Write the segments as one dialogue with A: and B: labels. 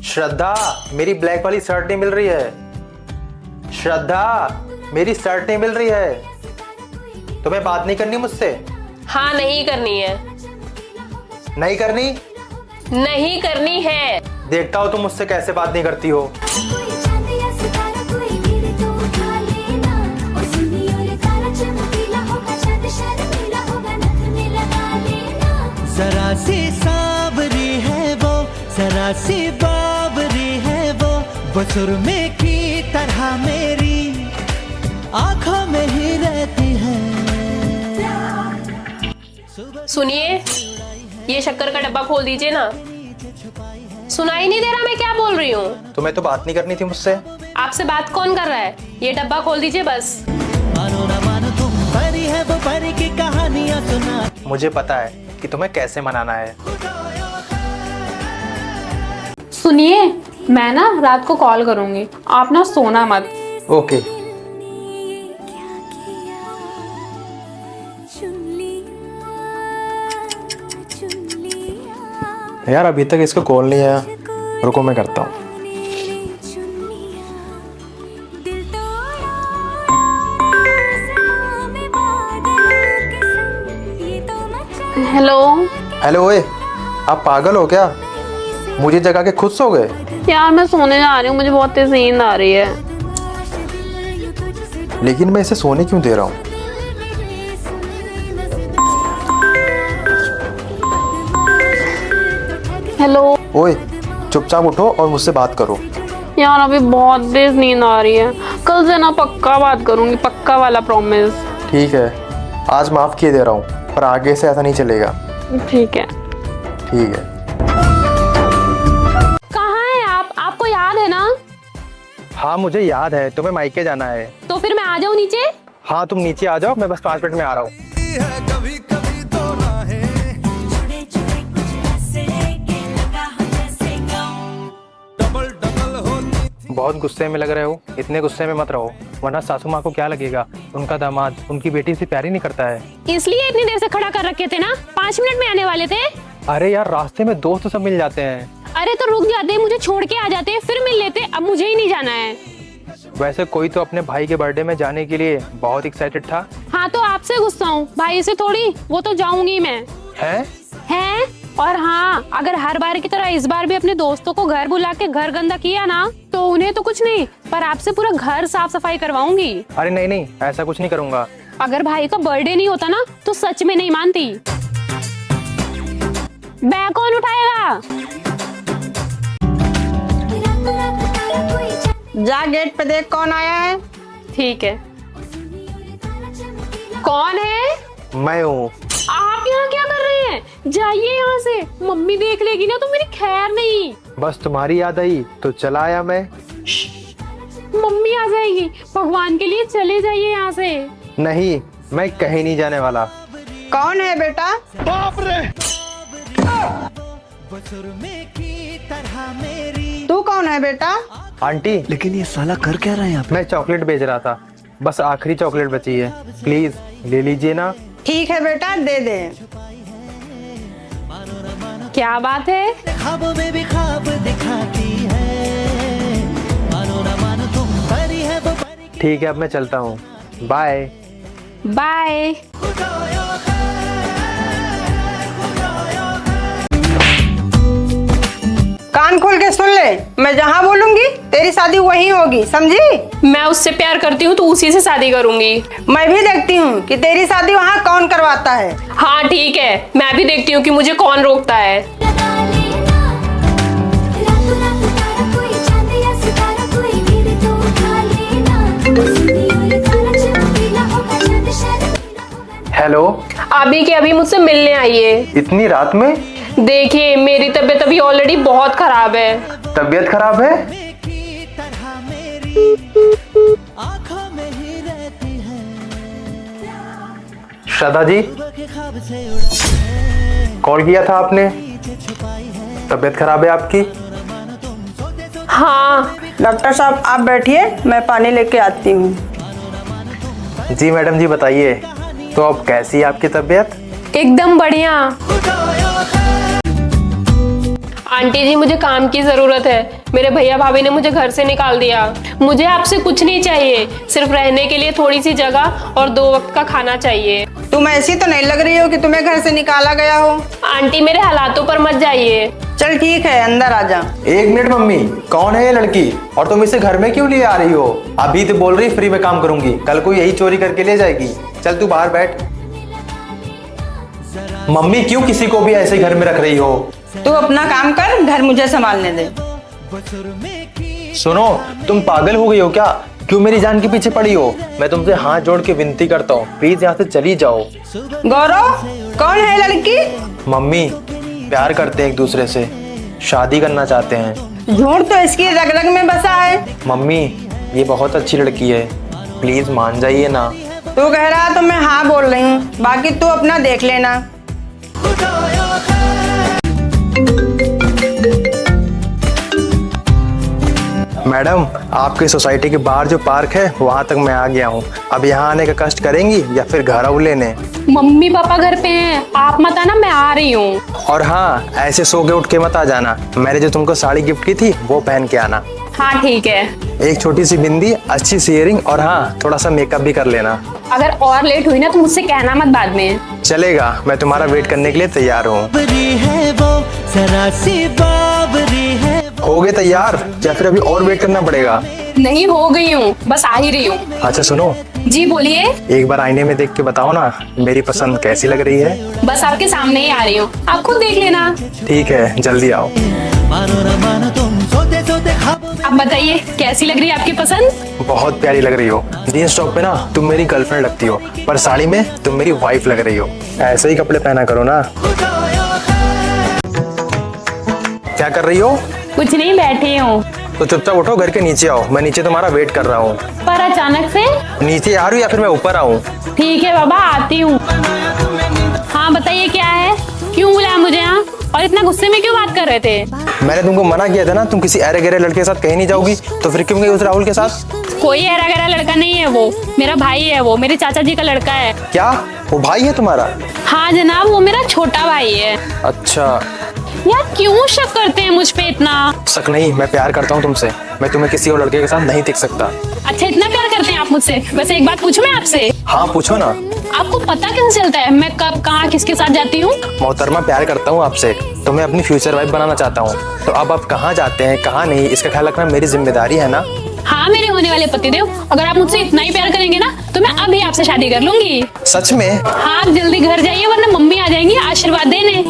A: श्रद्धा, मेरी ब्लैक वाली शर्ट नहीं मिल रही है। श्रद्धा, मेरी शर्ट नहीं मिल रही है। तुम्हें बात नहीं करनी मुझसे?
B: हाँ, नहीं करनी है।
A: नहीं करनी?
B: नहीं करनी है।
A: देखता हो तुम मुझसे कैसे बात नहीं करती हो।
C: जरा सी सांवरी है वो, जरा सी बावरी है वो सुरमे की तरह मेरी आंखों में ही रहती है।
B: सुनिए, ये शक्कर का डब्बा खोल दीजिए ना। सुनाई नहीं दे रहा मैं क्या बोल रही हूँ?
A: तुम्हें तो बात नहीं करनी थी मुझसे।
B: आपसे बात कौन कर रहा है? ये डब्बा खोल दीजिए बस।
C: मानो ना मानो तुम परी है वो परी की कहानियां सुना।
A: मुझे पता है कि तुम्हें कैसे मनाना है।
D: सुनिए, मैं ना रात को कॉल करूंगी, आप ना सोना मत।
A: ओके। यार अभी तक इसका कॉल नहीं आया, रुको मैं करता हूँ।
D: हेलो।
A: हेलो, ओए आप पागल हो क्या? मुझे जगा के खुद सो गए?
D: यार मैं सोने जा रही हूँ, मुझे बहुत तेज नींद आ रही है।
A: लेकिन मैं इसे सोने क्यों दे रहा हूँ?
D: हेलो।
A: ओए चुपचाप उठो और मुझसे बात करो।
D: यार अभी बहुत तेज नींद आ रही है, कल से ना पक्का बात करूंगी, पक्का वाला प्रॉमिस।
A: ठीक है, आज माफ किए दे रहा हूँ, पर आगे से ऐसा नहीं चलेगा।
D: ठीक है।
A: ठीक है।
D: कहाँ है आप? आपको याद है ना?
A: हाँ मुझे याद है, तुम्हें मायके जाना है।
D: तो फिर मैं आ जाऊँ नीचे?
A: हाँ तुम नीचे आ जाओ, मैं बस 5 मिनट में आ रहा हूँ। बहुत गुस्से में लग रहे हो, इतने गुस्से में मत रहो, वरना सासू माँ को क्या लगेगा? उनका दामाद उनकी बेटी से प्यार ही नहीं करता है।
D: इसलिए इतनी देर से खड़ा कर रखे थे ना, 5 मिनट में आने वाले थे।
A: अरे यार रास्ते में दोस्त सब मिल जाते हैं।
D: अरे तो रुक जाते, मुझे छोड़ के आ जाते, फिर मिल लेते। अब मुझे ही नहीं जाना है।
A: वैसे कोई तो अपने भाई के बर्थडे में जाने के लिए बहुत एक्साइटेड था।
D: हाँ तो आपसे गुस्सा हूँ, भाई से थोड़ी, वो तो जाऊंगी मैं।
A: है?
D: और हाँ, अगर हर बार की तरह इस बार भी अपने दोस्तों को घर बुला के घर गंदा किया ना, तो उन्हें तो कुछ नहीं, पर आपसे पूरा घर साफ सफाई करवाऊंगी।
A: अरे नहीं नहीं, ऐसा कुछ नहीं करूँगा।
D: अगर भाई का बर्थडे नहीं होता ना, तो सच में नहीं मानती। बैग कौन उठाएगा?
E: जा गेट पे देख कौन आया है।
D: ठीक है। कौन है?
A: मैं हूँ।
D: आप यहाँ क्या कर रहे हैं? जाइए यहाँ से, मम्मी देख लेगी ना तो मेरी खैर नहीं।
A: बस तुम्हारी याद आई तो चला आया मैं।
D: मम्मी आ जाएगी, भगवान के लिए चले जाइए यहाँ से।
A: नहीं, मैं कहीं नहीं जाने वाला।
E: कौन है बेटा?
C: बाप रे। सुरमे की तरह मेरी।
E: तू कौन है बेटा?
A: आंटी,
C: लेकिन ये साला कर क्या रहा है यहाँ पे?
A: मैं चॉकलेट बेच रहा था, बस आखिरी चॉकलेट बची है, प्लीज ले लीजिए ना।
E: ठीक है बेटा, दे दे।
D: क्या बात है?
C: ख्वाबों में भी ख्वाब दिखाती है। मानो ना मानो तुम परी है वो परी।
A: ठीक है, अब मैं चलता हूँ, बाय।
D: बाय।
E: कान खोल के सुन ले, मैं जहाँ बोलूंगी तेरी शादी वहीं होगी, समझी?
B: मैं उससे प्यार करती हूँ तो उसी से शादी करूंगी।
E: मैं भी देखती हूँ कि तेरी शादी वहाँ कौन करवाता है।
B: हाँ ठीक है, मैं भी देखती हूँ कि मुझे कौन रोकता है।
A: हेलो।
B: अभी के अभी मुझसे मिलने आइए।
A: इतनी रात में?
B: देखिए मेरी तबीयत अभी ऑलरेडी बहुत खराब है।
A: तबीयत खराब है? श्रद्धा जी, कॉल किया था आपने? तबीयत खराब है आपकी?
B: हाँ।
E: डॉक्टर साहब आप बैठिए, मैं पानी लेके आती हूँ।
A: जी मैडम जी बताइए, तो अब कैसी है आपकी तबीयत?
B: एकदम बढ़िया। आंटी जी मुझे काम की जरूरत है, मेरे भैया भाभी ने मुझे घर से निकाल दिया। मुझे आपसे कुछ नहीं चाहिए, सिर्फ रहने के लिए थोड़ी सी जगह और 2 वक्त का खाना चाहिए।
E: तुम ऐसी तो नहीं लग रही हो कि तुम्हें घर से निकाला गया हो।
B: आंटी मेरे हालातों पर मत जाइए।
E: चल ठीक है, अंदर आ जा।
A: 1 मिनट मम्मी, कौन है ये लड़की और तुम इसे घर में क्यों लिए आ रही हो? अभी तो बोल रही फ्री में काम करूंगी, कल को यही चोरी करके ले जाएगी। चल तू बाहर बैठ। मम्मी क्यों किसी को भी ऐसे घर में रख रही हो?
E: तू अपना काम कर, घर मुझे संभालने दे।
A: सुनो, तुम पागल हो गई हो क्या? क्यों मेरी जान के पीछे पड़ी हो? मैं तुमसे हाथ जोड़ के विनती करता हूँ, प्लीज यहाँ से चली जाओ।
E: गौरव, कौन है लड़की?
A: मम्मी प्यार करते हैं एक दूसरे से, शादी करना चाहते हैं।
E: झूठ तो इसकी रग रग में बसा है।
A: मम्मी ये बहुत अच्छी लड़की है, प्लीज मान जाइए ना।
E: तू कह रहा तो मैं हाँ बोल रही हूँ, बाकी तू अपना देख लेना।
A: मैडम आपकी सोसाइटी के बाहर जो पार्क है वहाँ तक मैं आ गया हूँ। अब यहाँ आने का कष्ट करेंगी या फिर घर आऊ लेने?
D: मम्मी पापा घर पे हैं, आप मत आना, मैं आ रही हूँ।
A: और हाँ, ऐसे सो के उठ के मत आ जाना। मैंने जो तुमको साड़ी गिफ्ट की थी वो पहन के आना।
D: हाँ ठीक है।
A: एक छोटी सी बिंदी, अच्छी सी इयरिंग और हाँ थोड़ा सा मेकअप भी कर लेना।
D: अगर और लेट हुई ना तो मुझसे कहना मत बाद में।
A: चलेगा, मैं तुम्हारा वेट करने के लिए तैयार हूँ।
C: बाबरी है वो, जरा सी बाबरी है।
A: हो गए तैयार या फिर अभी और वेट करना पड़ेगा?
D: नहीं, हो गई हूँ, बस आ ही रही हूँ।
A: अच्छा सुनो,
D: जी बोलिए।
A: एक बार आईने में देख के बताओ ना मेरी पसंद कैसी लग रही है।
D: बस आपके सामने ही आ रही हूँ, आप खुद देख लेना।
A: ठीक है, जल्दी आओ।
C: मानो न मानो तुम सोते सोते ख्वाबों में।
D: आप बताइए कैसी लग रही है आपकी पसंद?
A: बहुत प्यारी लग रही हो। जींस टॉप पे ना तुम मेरी गर्लफ्रेंड लगती हो, पर साड़ी में तुम मेरी वाइफ लग रही हो। ऐसे ही कपड़े पहना करो ना। क्या कर रही हो?
D: कुछ नहीं, बैठी हूँ।
A: तो चुपचाप उठो, घर के नीचे आओ, मैं नीचे तुम्हारा वेट कर रहा हूँ।
D: पर अचानक से?
A: नीचे आ रही हो या फिर मैं ऊपर आऊँ?
D: ठीक है बाबा, आती हूँ। हाँ बताइए क्या है, क्यों बुलाया मुझे यहाँ और इतना गुस्से में क्यों बात कर रहे थे?
A: मैंने तुमको मना किया था ना, तुम किसी अरे गहरे लड़के के साथ कहीं नहीं जाओगी, तो फिर क्यों गई उस राहुल के साथ?
D: कोई ऐरा गहरा लड़का नहीं है, वो मेरा भाई है, वो मेरे चाचा जी का लड़का है।
A: क्या वो भाई है तुम्हारा?
D: हाँ जनाब, वो मेरा छोटा भाई है।
A: अच्छा।
D: यार क्यों शक करते हैं मुझ पे इतना?
A: शक नहीं, मैं प्यार करता हूँ तुमसे। मैं तुम्हें किसी और लड़के के साथ नहीं देख सकता।
D: अच्छा इतना प्यार करते हैं आप मुझसे? वैसे एक बात पूछूं मैं आपसे?
A: हाँ पूछो ना।
D: आपको पता कैसे चलता है मैं कब कहाँ किसके साथ जाती हूँ?
A: मोहतरमा प्यार करता हूँ आपसे, तो मैं अपनी फ्यूचर वाइफ बनाना चाहता हूँ। तो अब आप कहाँ जाते हैं कहाँ नहीं, इसका ख्याल रखना मेरी जिम्मेदारी है ना।
D: हाँ मेरे होने वाले पतिदेव, अगर आप मुझसे इतना ही प्यार करेंगे ना तो मैं अभी आपसे शादी कर लूंगी।
A: सच में?
D: हाँ आप जल्दी घर जाइए वरना मम्मी आ जाएंगी आशीर्वाद देने।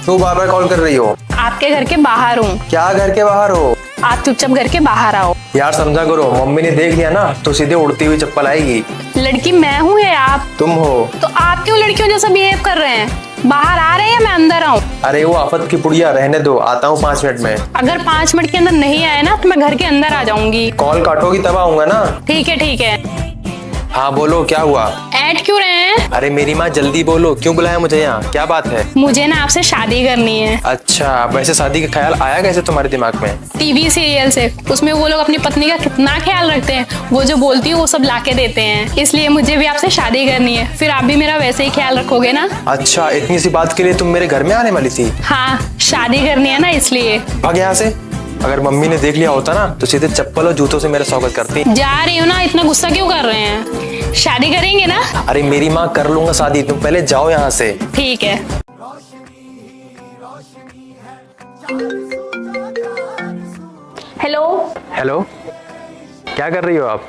A: तू बार बार कॉल कर रही हो?
D: आपके घर के बाहर हूँ।
A: क्या घर के बाहर हो?
D: आप चुपचाप घर के बाहर आओ।
A: यार समझा करो, मम्मी ने देख लिया ना तो सीधे उड़ती हुई चप्पल आएगी।
D: लड़की मैं हूँ या आप?
A: तुम हो।
D: तो आप क्यों लड़कियों जैसा बिहेव कर रहे हैं? बाहर आ रहे हैं या मैं अंदर आऊँ?
A: अरे वो आफत की पुड़िया, रहने दो, आता हूँ 5 मिनट में।
D: अगर 5 मिनट के अंदर नहीं आए ना तो मैं घर के अंदर आ जाऊंगी।
A: कॉल काटोगी तब आऊंगा ना।
D: ठीक है ठीक है।
A: हाँ बोलो, क्या हुआ?
D: ऐड क्यों रहे हैं?
A: अरे मेरी माँ जल्दी बोलो, क्यों बुलाया मुझे यहाँ, क्या बात है?
D: मुझे ना आपसे शादी करनी है।
A: अच्छा, वैसे शादी का ख्याल आया कैसे तुम्हारे दिमाग में?
D: टीवी सीरियल से, उसमें वो लोग अपनी पत्नी का कितना ख्याल रखते हैं, वो जो बोलती है वो सब लाके देते हैं, इसलिए मुझे भी आपसे शादी करनी है। फिर आप भी मेरा वैसे ही ख्याल रखोगे ना?
A: अच्छा, इतनी सी बात के लिए तुम मेरे घर में आने वाली थी?
D: हाँ शादी करनी है ना इसलिए।
A: भाग यहाँ से। अगर मम्मी ने देख लिया होता ना तो सीधे चप्पल और जूतों से मेरा स्वागत करती।
D: जा रही हो ना, इतना गुस्सा क्यों कर रहे हैं? शादी करेंगे ना?
A: अरे मेरी माँ कर लूंगा शादी, तुम पहले जाओ यहाँ से।
D: ठीक है।
B: हेलो।
A: हेलो, क्या कर रही हो आप?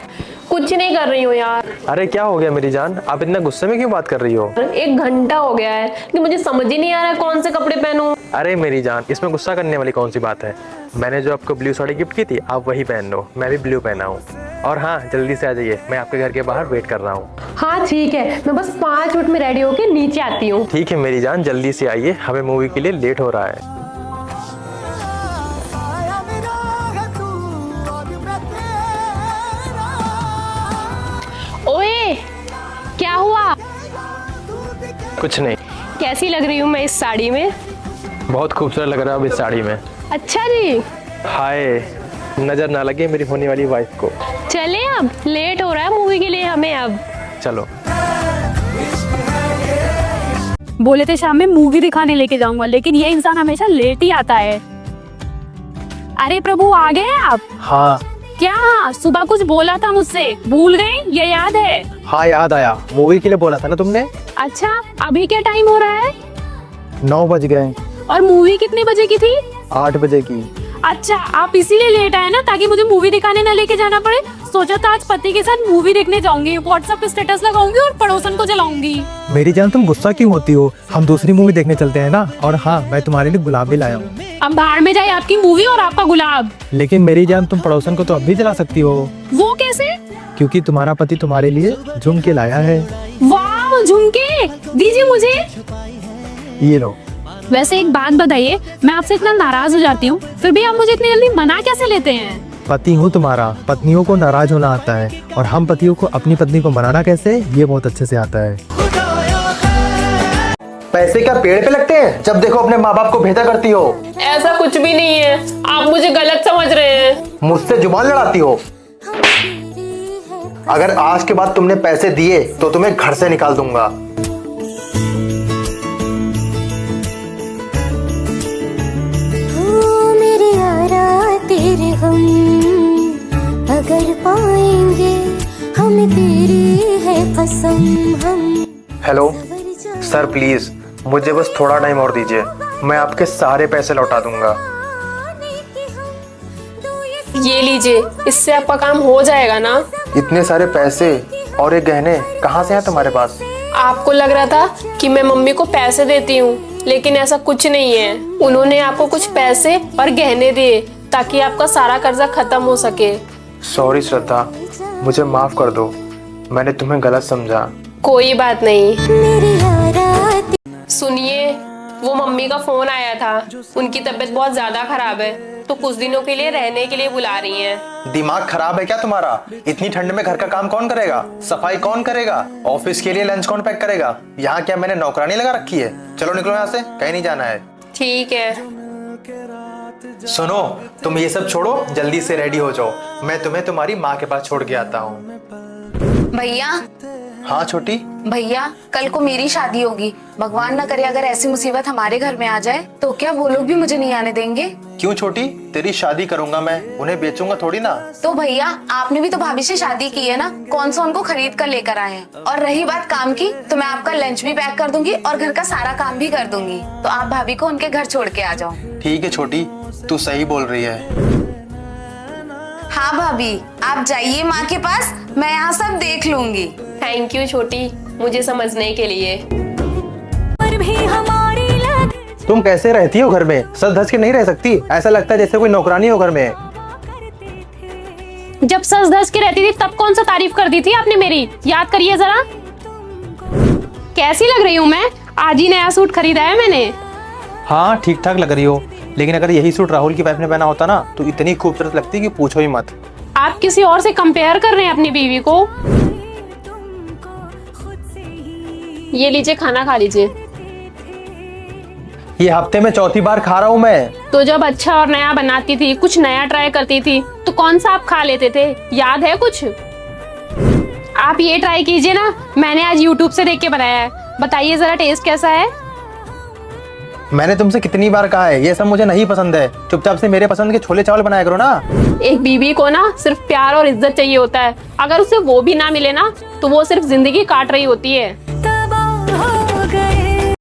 B: कुछ नहीं कर रही हूँ यार।
A: अरे क्या हो गया मेरी जान, आप इतना गुस्से में क्यों बात कर रही हो?
B: 1 घंटा हो गया है कि मुझे समझ ही नहीं आ रहा है कौन से कपड़े पहनूं।
A: अरे मेरी जान, इसमें गुस्सा करने वाली कौन सी बात है? मैंने जो आपको ब्लू साड़ी गिफ्ट की थी आप वही पहन लो, मैं भी ब्लू पहना हूँ। और हाँ जल्दी से आ जाइए, मैं आपके घर के बाहर वेट कर रहा हूँ।
B: हाँ ठीक है, मैं बस 5 मिनट में रेडी होके नीचे आती हूँ।
A: ठीक है मेरी जान, जल्दी से आइए, हमें मूवी के लिए लेट हो रहा है।
D: ओए क्या हुआ?
A: कुछ नहीं।
B: कैसी लग रही हूँ मैं इस साड़ी में?
A: बहुत खूबसूरत लग रहा है अब इस साड़ी में।
B: अच्छा जी।
A: हाय, नजर ना लगे मेरी होने वाली वाइफ को।
B: चले अब, लेट हो रहा है मूवी के लिए हमें अब।
A: चलो।
D: बोले थे शाम में मूवी दिखाने लेके जाऊंगा, लेकिन ये इंसान हमेशा लेट ही आता है। अरे प्रभु, आ गए आप?
A: हाँ
D: क्या सुबह कुछ बोला था मुझसे, भूल गए? ये याद है?
A: हाँ याद आया, मूवी के लिए बोला था ना तुमने।
D: अच्छा, अभी क्या टाइम हो रहा है?
A: 9 बज गए।
D: और मूवी कितने बजे की थी?
A: 8 बजे की।
D: अच्छा, आप इसीलिए लेट आए ना, ताकि मुझे मूवी दिखाने ना लेके जाना पड़े। सोचा था आज पति के साथ मूवी देखने जाऊंगी, व्हाट्सएप पे स्टेटस लगाऊंगी और पड़ोसन को जलाऊंगी।
A: मेरी जान तुम गुस्सा क्यों होती हो, हम दूसरी मूवी देखने चलते हैं ना। और हाँ, मैं तुम्हारे लिए गुलाब भी लाया हूँ।
D: अब बाहर में जाए आपकी मूवी और आपका गुलाब।
A: लेकिन मेरी जान, तुम पड़ोसन को तो अब भी जला सकती हो,
D: वो कैसे?
A: क्योंकि तुम्हारा पति तुम्हारे लिए झुमके लाया है।
D: वाह, झुमके दीजिए मुझे।
A: ये लो।
D: वैसे एक बात बताइए, मैं आपसे इतना नाराज हो जाती हूँ, फिर भी आप मुझे इतनी जल्दी मना कैसे लेते हैं?
A: पति हूँ तुम्हारा, पत्नियों को नाराज होना आता है, और हम पतियों को अपनी पत्नी को मनाना कैसे, ये बहुत अच्छे से आता है। पैसे क्या पेड़ पे लगते हैं? जब देखो अपने माँ बाप को भेजा करती हो।
B: ऐसा कुछ भी नहीं है, आप मुझे गलत समझ रहे हैं।
A: मुझसे जुबान लड़ाती हो। अगर आज के बाद तुमने पैसे दिए तो तुम्हें घर से निकाल दूंगा।
F: मेरे यारा तेरे हम अगर पाएंगे, हमें तेरी है कसम हम।
A: हेलो सर, प्लीज मुझे बस थोड़ा टाइम और दीजिए, मैं आपके सारे पैसे लौटा दूंगा।
B: ये लीजिए, इससे आपका काम हो जाएगा ना।
A: इतने सारे पैसे और ये गहने कहाँ से हैं तुम्हारे पास?
B: आपको लग रहा था कि मैं मम्मी को पैसे देती हूँ, लेकिन ऐसा कुछ नहीं है। उन्होंने आपको कुछ पैसे और गहने दिए ताकि आपका सारा कर्जा खत्म हो सके।
A: सॉरी श्रद्धा, मुझे माफ कर दो, मैंने तुम्हें गलत समझा।
B: कोई बात नहीं।
F: मेरे यारा
B: सुनिए, वो मम्मी का फोन आया था, उनकी तबीयत बहुत ज्यादा खराब है, तो कुछ दिनों के लिए रहने के लिए बुला रही हैं।
A: दिमाग खराब है क्या तुम्हारा? इतनी ठंड में घर का काम कौन करेगा, सफाई कौन करेगा, ऑफिस के लिए लंच कौन पैक करेगा? यहाँ क्या मैंने नौकरानी लगा रखी है? चलो निकलो यहाँ से, कहीं नहीं जाना है।
B: ठीक है।
A: सुनो, तुम ये सब छोड़ो, जल्दी से रेडी हो जाओ, मैं तुम्हें तुम्हारी माँ के पास छोड़ के आता हूँ।
G: भैया,
A: हाँ छोटी।
G: भैया कल को मेरी शादी होगी, भगवान न करे अगर ऐसी मुसीबत हमारे घर में आ जाए तो क्या वो लोग भी मुझे नहीं आने देंगे?
A: क्यों छोटी, तेरी शादी करूंगा मैं, उन्हें बेचूंगा थोड़ी ना।
G: तो भैया आपने भी तो भाभी से शादी की है ना, कौन सा उनको खरीद कर लेकर आए हैं? और रही बात काम की, तो मैं आपका लंच भी पैक कर दूंगी और घर का सारा काम भी कर दूंगी, तो आप भाभी को उनके घर छोड़ के आ जाओ।
A: ठीक है छोटी, तू सही बोल रही है।
G: हाँ भाभी, आप जाइए माँ के पास, मैं यहाँ सब देख लूंगी।
B: थैंक यू छोटी, मुझे समझने के लिए।
F: पर भी हमारी लग
A: तुम कैसे रहती हो घर में? सज धज के नहीं रह सकती, ऐसा लगता है जैसे कोई नौकरानी हो घर में।
D: जब सज धज के रहती थी तब कौन सा तारीफ कर दी थी आपने मेरी, याद करिए जरा। कैसी लग रही हूँ मैं? आज ही नया सूट खरीदा है मैंने।
A: हाँ ठीक ठाक लग रही हो, लेकिन अगर यही सूट राहुल की वाइफ ने पहना होता ना तो इतनी खूबसूरत लगती कि पूछो ही मत।
D: आप किसी और से कंपेयर कर रहे हैं अपनी बीवी को।
B: ये लीजिए, खाना खा लीजिए।
A: ये हफ्ते में चौथी बार खा रहा हूँ मैं।
D: तो जब अच्छा और नया बनाती थी, कुछ नया ट्राई करती थी, तो कौन सा आप खा लेते थे, याद है कुछ? आप ये ट्राई कीजिए ना, मैंने आज YouTube से देख के बनाया है, बताइए जरा टेस्ट कैसा है।
A: मैंने तुमसे कितनी बार कहा है, ये सब मुझे नहीं पसंद है, चुपचाप से मेरे पसंद के छोले चावल बनाया करो ना।
B: एक बीवी को ना सिर्फ प्यार और इज्जत चाहिए होता है, अगर उसे वो भी ना मिले ना तो वो सिर्फ जिंदगी काट रही होती है।